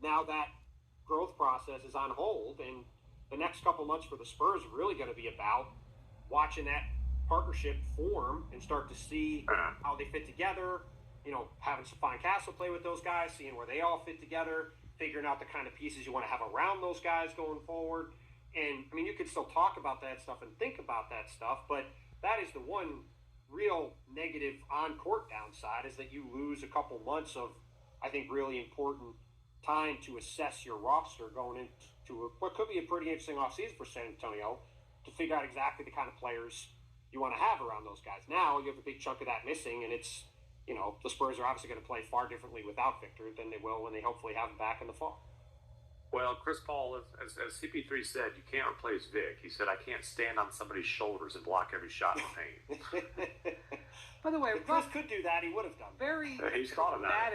now that growth process is on hold, and the next couple months for the Spurs are really going to be about watching that partnership form and start to see how they fit together. Having Stephon Castle play with those guys, seeing where they all fit together, figuring out the kind of pieces you want to have around those guys going forward. And, you could still talk about that stuff and think about that stuff, but that is the one real negative on-court downside, is that you lose a couple months of, I think, really important time to assess your roster going into what could be a pretty interesting offseason for San Antonio, to figure out exactly the kind of players you want to have around those guys. Now you have a big chunk of that missing, and it's, the Spurs are obviously going to play far differently without Victor than they will when they hopefully have him back in the fall. Well, Chris Paul, as CP3 said, you can't replace Vic. He said, I can't stand on somebody's shoulders and block every shot in the paint. By the way, if Chris could do that, he would have done that. Very He's thought of that.